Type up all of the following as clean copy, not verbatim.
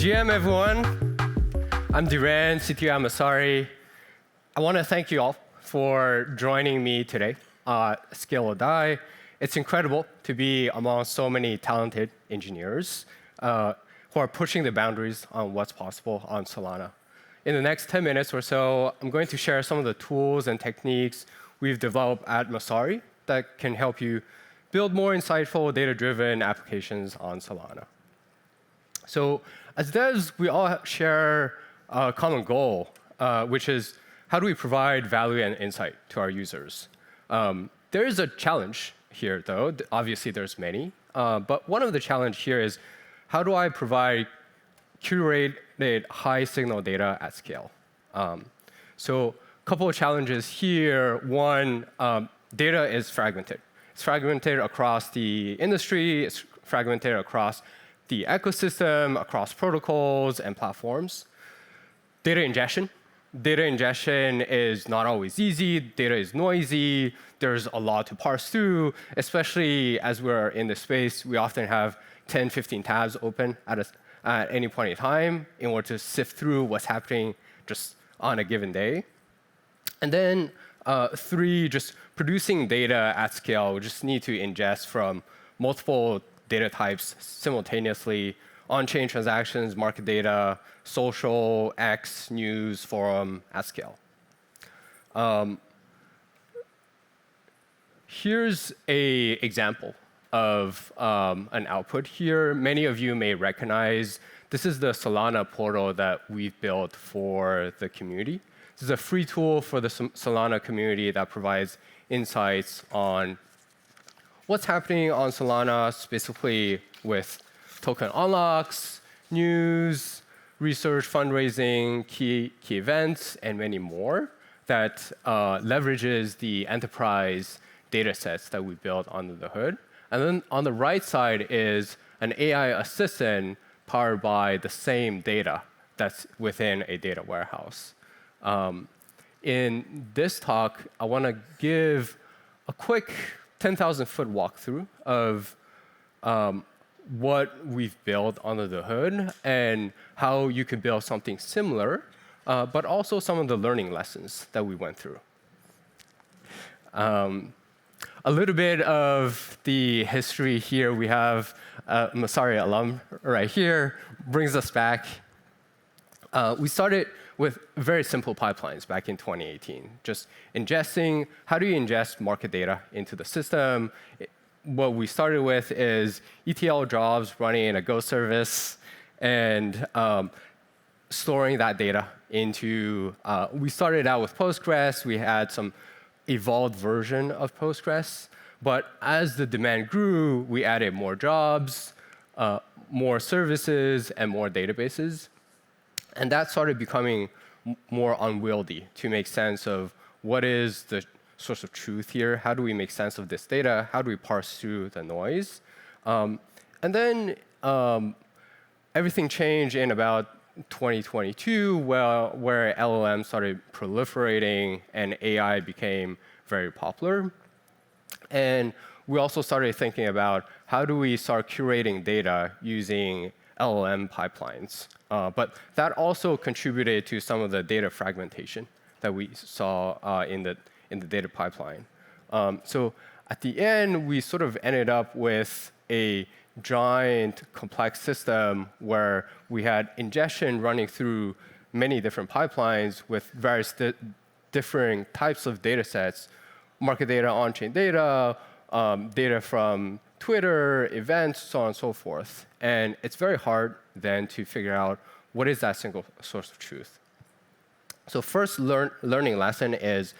GM, everyone. I'm Diran, CTO at Messari. I want to thank you all for joining me today at Scale or Die. It's incredible to be among so many talented engineers who are pushing the boundaries on what's possible on Solana. In the next 10 minutes or so, I'm going to share some of the tools and techniques we've developed at Messari that can help you build more insightful, data-driven applications on Solana. So as devs, we all share a common goal, which is how do we provide value and insight to our users? There is a challenge here, though. Obviously, there's many. But one of the challenge here is how do I provide curated high-signal data at scale? So a couple of challenges here. One, data is fragmented. It's fragmented across the industry. It's fragmented across the ecosystem, across protocols and platforms. Data ingestion. Data ingestion is not always easy. Data is noisy. There's a lot to parse through, especially as we're in the space. We often have 10, 15 tabs open at any point in time in order to sift through what's happening just on a given day. And then 3, just producing data at scale. We just need to ingest from multiple data types simultaneously: on-chain transactions, market data, social, X, news, forum, at scale. Here's an example of an output here. Many of you may recognize this is the Solana portal that we've built for the community. This is a free tool for the Solana community that provides insights on what's happening on Solana, specifically with token unlocks, news, research, fundraising, key events, and many more that leverages the enterprise data sets that we built under the hood. And then on the right side is an AI assistant powered by the same data that's within a data warehouse. In this talk, I want to give a quick 10,000-foot walkthrough of what we've built under the hood and how you could build something similar, but also some of the learning lessons that we went through. A little bit of the history here. We have a Messari alum right here, brings us back. We started with very simple pipelines back in 2018, just ingesting. How do you ingest market data into the system? What we started with is ETL jobs running in a Go service and storing that data into, we started out with Postgres. We had some evolved version of Postgres. But as the demand grew, we added more jobs, more services, and more databases. And that started becoming more unwieldy to make sense of what is the source of truth here. How do we make sense of this data? How do we parse through the noise? And then everything changed in about 2022, where LLM started proliferating and AI became very popular. And we also started thinking about how do we start curating data using LLM pipelines. But that also contributed to some of the data fragmentation that we saw in the data pipeline. So at the end, we sort of ended up with a giant, complex system where we had ingestion running through many different pipelines with various differing types of data sets: market data, on-chain data, data from Twitter, events, so on and so forth. And it's very hard then to figure out what is that single source of truth. So first learning lesson is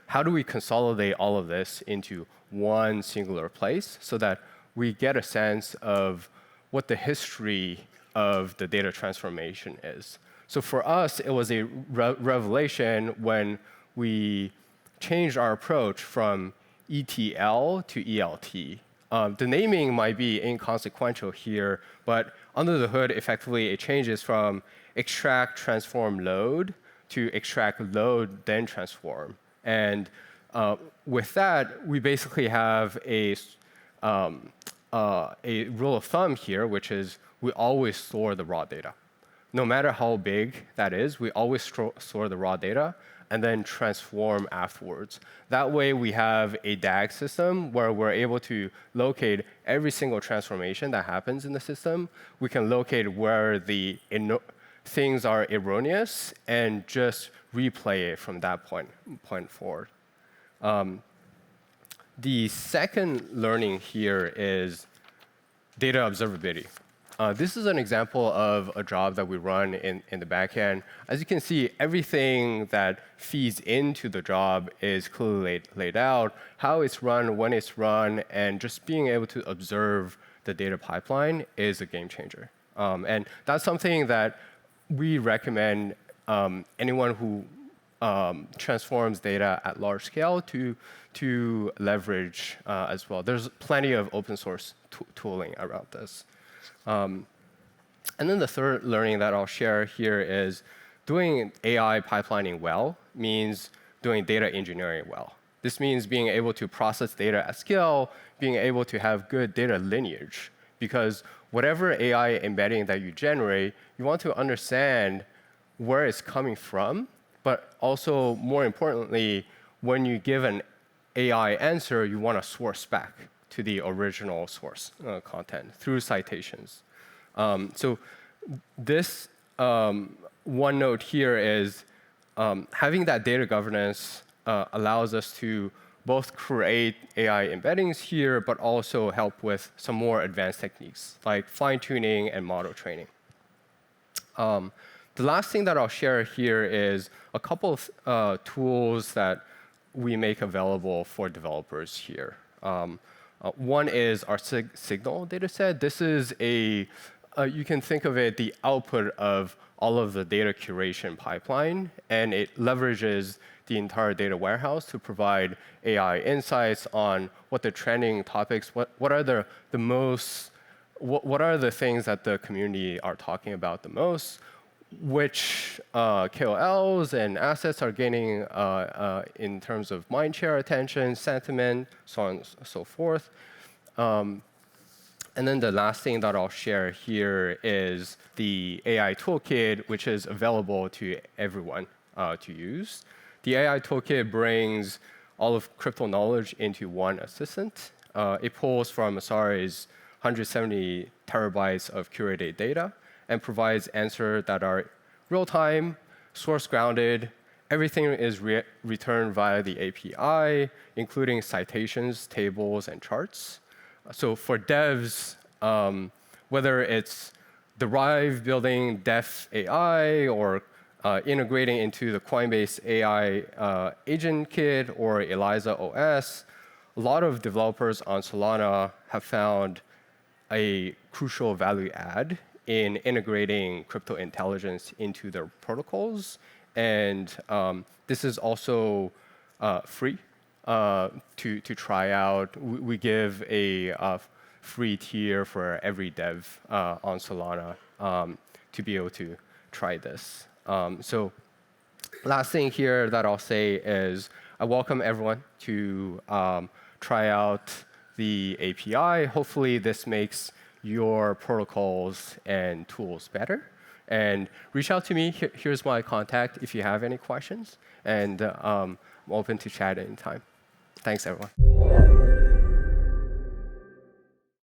how do we consolidate all of this into one singular place so that we get a sense of what the history of the data transformation is. So for us, it was a revelation when we changed our approach from ETL to ELT. The naming might be inconsequential here, but under the hood, effectively, it changes from extract, transform, load to extract, load, then transform. And with that, we basically have a rule of thumb here, which is we always store the raw data. no matter how big that is, we always store the raw data and then transform afterwards. That way, we have a DAG system where we're able to locate every single transformation that happens in the system. We can locate where the things are erroneous and just replay it from that point forward. The second learning here is data observability. This is an example of a job that we run in the backend. As you can see, everything that feeds into the job is clearly laid out, how it's run, when it's run, and just being able to observe the data pipeline is a game changer. And that's something that we recommend anyone who transforms data at large scale to leverage as well. There's plenty of open source tooling around this. And then the third learning that I'll share here is doing AI pipelining well means doing data engineering well. This means being able to process data at scale, being able to have good data lineage. Because whatever AI embedding that you generate, you want to understand where it's coming from, but also, more importantly, when you give an AI answer, you want to source back to the original source content through citations. So this one note here is having that data governance allows us to both create AI embeddings here, but also help with some more advanced techniques like fine-tuning and model training. The last thing that I'll share here is a couple of tools that we make available for developers here. One is our signal dataset. This is you can think of it the output of all of the data curation pipeline, and it leverages the entire data warehouse to provide AI insights on what the trending topics, what are the most, what are the things that the community are talking about the most, which KOLs and assets are gaining in terms of mindshare attention, sentiment, so on and so forth. And then the last thing that I'll share here is the AI toolkit, which is available to everyone to use. The AI toolkit brings all of crypto knowledge into one assistant. It pulls from Messari's 170 terabytes of curated data and provides answers that are real-time, source-grounded. Everything is returned via the API, including citations, tables, and charts. So for devs, whether it's Derive building Def AI or integrating into the Coinbase AI agent kit or Eliza OS, a lot of developers on Solana have found a crucial value add in integrating crypto intelligence into their protocols. And this is also free to try out. We give a free tier for every dev on Solana to be able to try this. So last thing here that I'll say is I welcome everyone to try out the API. Hopefully this makes your protocols and tools better. And reach out to me. Here's my contact if you have any questions. And I'm open to chat anytime. Thanks, everyone.